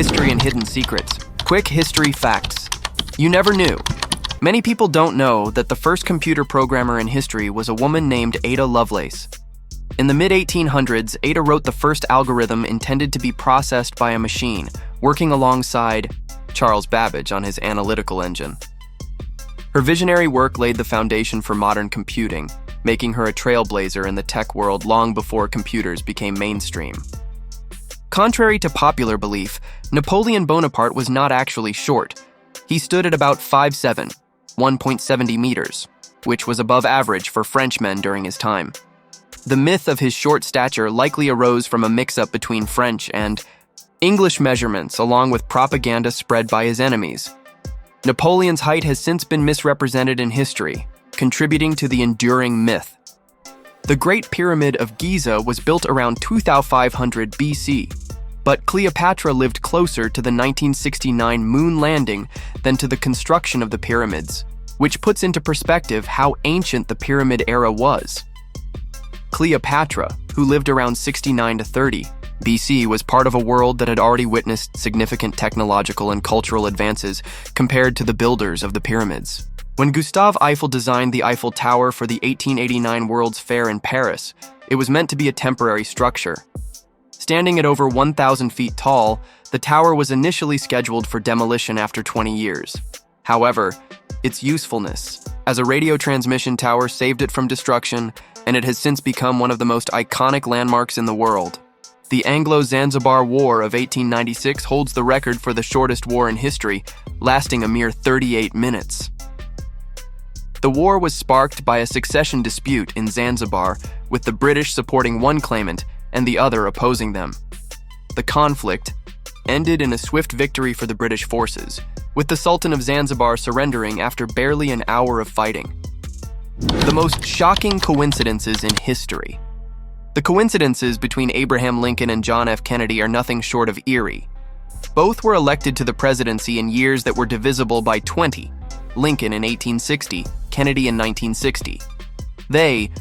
History and hidden secrets. Quick history facts. You never knew. Many people don't know that the first computer programmer in history was a woman named Ada Lovelace. In the mid-1800s, Ada wrote the first algorithm intended to be processed by a machine, working alongside Charles Babbage on his analytical engine. Her visionary work laid the foundation for modern computing, making her a trailblazer in the tech world long before computers became mainstream. Contrary to popular belief, Napoleon Bonaparte was not actually short. He stood at about 5'7", 1.70 meters, which was above average for Frenchmen during his time. The myth of his short stature likely arose from a mix-up between French and English measurements, along with propaganda spread by his enemies. Napoleon's height has since been misrepresented in history, contributing to the enduring myth. The Great Pyramid of Giza was built around 2500 BC, but Cleopatra lived closer to the 1969 moon landing than to the construction of the pyramids, which puts into perspective how ancient the pyramid era was. Cleopatra, who lived around 69 to 30 BC, was part of a world that had already witnessed significant technological and cultural advances compared to the builders of the pyramids. When Gustave Eiffel designed the Eiffel Tower for the 1889 World's Fair in Paris, it was meant to be a temporary structure. Standing at over 1,000 feet tall, the tower was initially scheduled for demolition after 20 years. However, its usefulness as a radio transmission tower saved it from destruction, and it has since become one of the most iconic landmarks in the world. The Anglo-Zanzibar War of 1896 holds the record for the shortest war in history, lasting a mere 38 minutes. The war was sparked by a succession dispute in Zanzibar, with the British supporting one claimant and the other opposing them. The conflict ended in a swift victory for the British forces, with the Sultan of Zanzibar surrendering after barely an hour of fighting. The most shocking coincidences in history. The coincidences between Abraham Lincoln and John F. Kennedy are nothing short of eerie. Both were elected to the presidency in years that were divisible by 20, Lincoln in 1860, Kennedy in 1960. They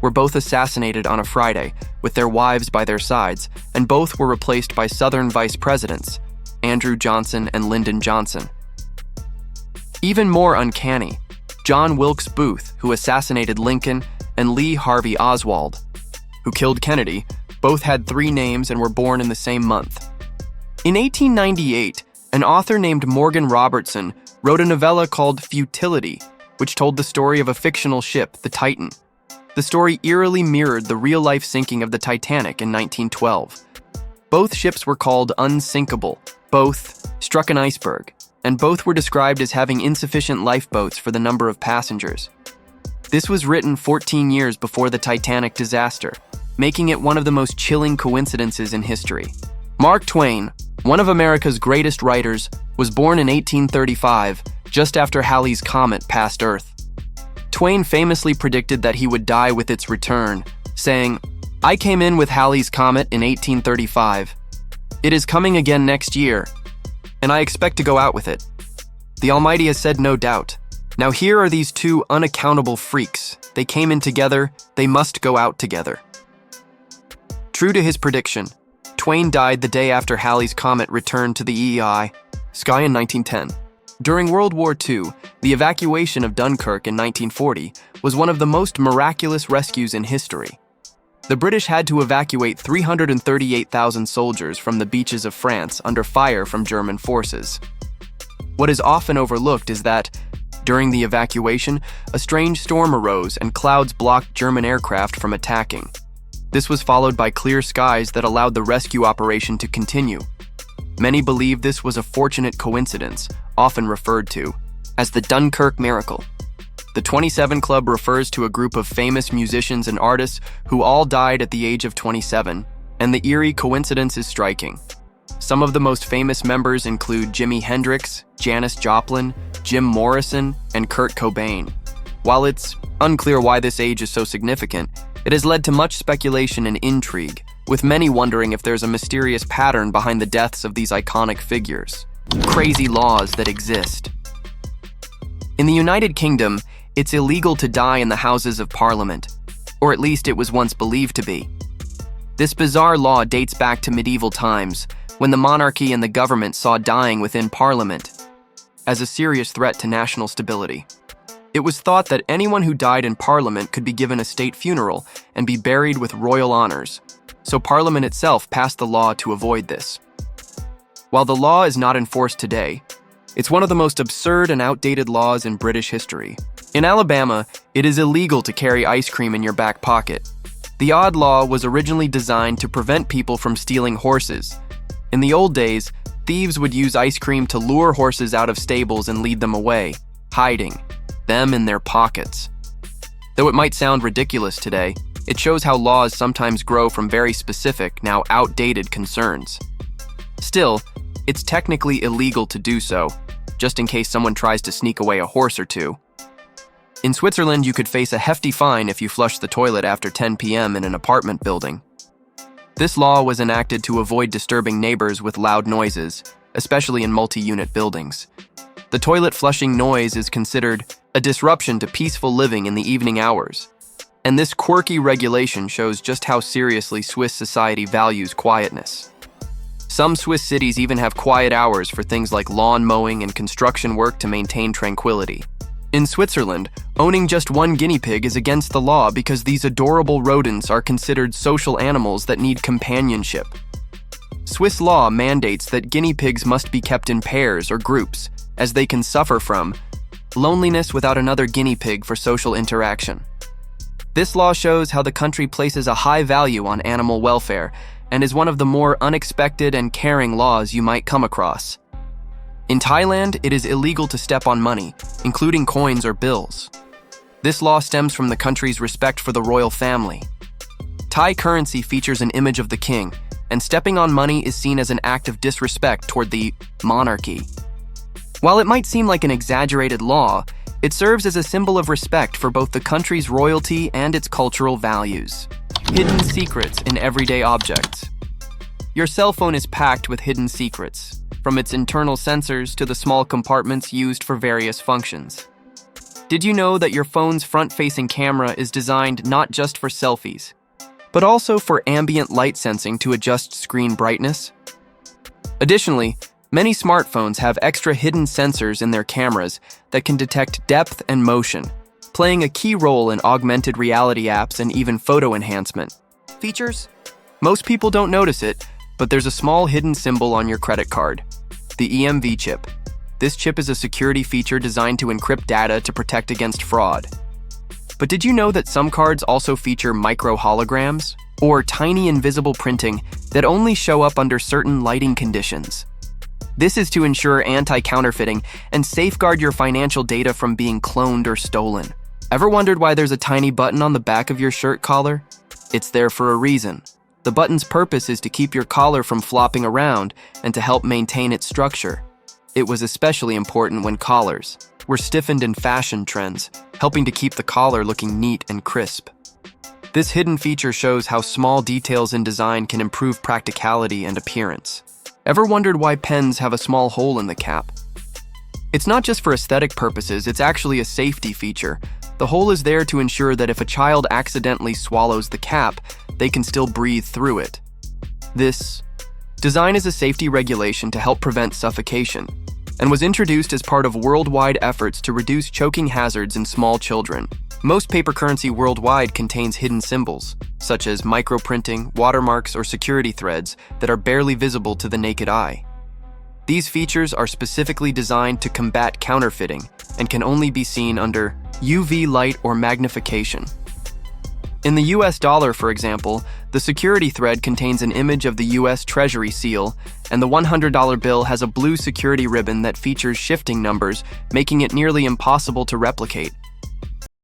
were both assassinated on a Friday, with their wives by their sides, and both were replaced by Southern vice presidents, Andrew Johnson and Lyndon Johnson. Even more uncanny, John Wilkes Booth, who assassinated Lincoln, and Lee Harvey Oswald, who killed Kennedy, both had 3 names and were born in the same month. In 1898, an author named Morgan Robertson wrote a novella called Futility, which told the story of a fictional ship, the Titan. The story eerily mirrored the real-life sinking of the Titanic in 1912. Both ships were called unsinkable, both struck an iceberg, and both were described as having insufficient lifeboats for the number of passengers. This was written 14 years before the Titanic disaster, making it one of the most chilling coincidences in history. Mark Twain, one of America's greatest writers, was born in 1835, just after Halley's Comet passed Earth. Twain famously predicted that he would die with its return, saying, "I came in with Halley's Comet in 1835. It is coming again next year, and I expect to go out with it. The Almighty has said no doubt. Now here are these 2 unaccountable freaks. They came in together, they must go out together." True to his prediction, Twain died the day after Halley's Comet returned to the EEI sky in 1910. During World War II, the evacuation of Dunkirk in 1940 was one of the most miraculous rescues in history. The British had to evacuate 338,000 soldiers from the beaches of France under fire from German forces. What is often overlooked is that, during the evacuation, a strange storm arose and clouds blocked German aircraft from attacking. This was followed by clear skies that allowed the rescue operation to continue. Many believe this was a fortunate coincidence, often referred to as the Dunkirk Miracle. The 27 Club refers to a group of famous musicians and artists who all died at the age of 27, and the eerie coincidence is striking. Some of the most famous members include Jimi Hendrix, Janis Joplin, Jim Morrison, and Kurt Cobain. While it's unclear why this age is so significant, it has led to much speculation and intrigue, with many wondering if there's a mysterious pattern behind the deaths of these iconic figures. Crazy laws that exist. In the United Kingdom, it's illegal to die in the Houses of Parliament, or at least it was once believed to be. This bizarre law dates back to medieval times, when the monarchy and the government saw dying within Parliament as a serious threat to national stability. It was thought that anyone who died in Parliament could be given a state funeral and be buried with royal honors, so Parliament itself passed the law to avoid this. While the law is not enforced today, it's one of the most absurd and outdated laws in British history. In Alabama, it is illegal to carry ice cream in your back pocket. The odd law was originally designed to prevent people from stealing horses. In the old days, thieves would use ice cream to lure horses out of stables and lead them away, hiding them in their pockets. Though it might sound ridiculous today, it shows how laws sometimes grow from very specific, now outdated concerns. Still, it's technically illegal to do so, just in case someone tries to sneak away a horse or two. In Switzerland, you could face a hefty fine if you flushed the toilet after 10 p.m. in an apartment building. This law was enacted to avoid disturbing neighbors with loud noises, especially in multi-unit buildings. The toilet flushing noise is considered a disruption to peaceful living in the evening hours. And this quirky regulation shows just how seriously Swiss society values quietness. Some Swiss cities even have quiet hours for things like lawn mowing and construction work to maintain tranquility. In Switzerland, owning just one guinea pig is against the law because these adorable rodents are considered social animals that need companionship. Swiss law mandates that guinea pigs must be kept in pairs or groups, as they can suffer from loneliness without another guinea pig for social interaction. This law shows how the country places a high value on animal welfare and is one of the more unexpected and caring laws you might come across. In Thailand, it is illegal to step on money, including coins or bills. This law stems from the country's respect for the royal family. Thai currency features an image of the king, and stepping on money is seen as an act of disrespect toward the monarchy. While it might seem like an exaggerated law, it serves as a symbol of respect for both the country's royalty and its cultural values. Hidden secrets in everyday objects. Your cell phone is packed with hidden secrets, from its internal sensors to the small compartments used for various functions. Did you know that your phone's front-facing camera is designed not just for selfies, but also for ambient light sensing to adjust screen brightness? Additionally, many smartphones have extra hidden sensors in their cameras that can detect depth and motion, playing a key role in augmented reality apps and even photo enhancement. Features? Most people don't notice it, but there's a small hidden symbol on your credit card, the EMV chip. This chip is a security feature designed to encrypt data to protect against fraud. But did you know that some cards also feature micro-holograms, or tiny invisible printing that only show up under certain lighting conditions? This is to ensure anti-counterfeiting and safeguard your financial data from being cloned or stolen. Ever wondered why there's a tiny button on the back of your shirt collar? It's there for a reason. The button's purpose is to keep your collar from flopping around and to help maintain its structure. It was especially important when collars were stiffened in fashion trends, helping to keep the collar looking neat and crisp. This hidden feature shows how small details in design can improve practicality and appearance. Ever wondered why pens have a small hole in the cap? It's not just for aesthetic purposes, it's actually a safety feature. The hole is there to ensure that if a child accidentally swallows the cap, they can still breathe through it. This design is a safety regulation to help prevent suffocation, and was introduced as part of worldwide efforts to reduce choking hazards in small children. Most paper currency worldwide contains hidden symbols, such as microprinting, watermarks, or security threads that are barely visible to the naked eye. These features are specifically designed to combat counterfeiting and can only be seen under UV light or magnification. In the US dollar, for example, the security thread contains an image of the US Treasury seal, and the $100 bill has a blue security ribbon that features shifting numbers, making it nearly impossible to replicate.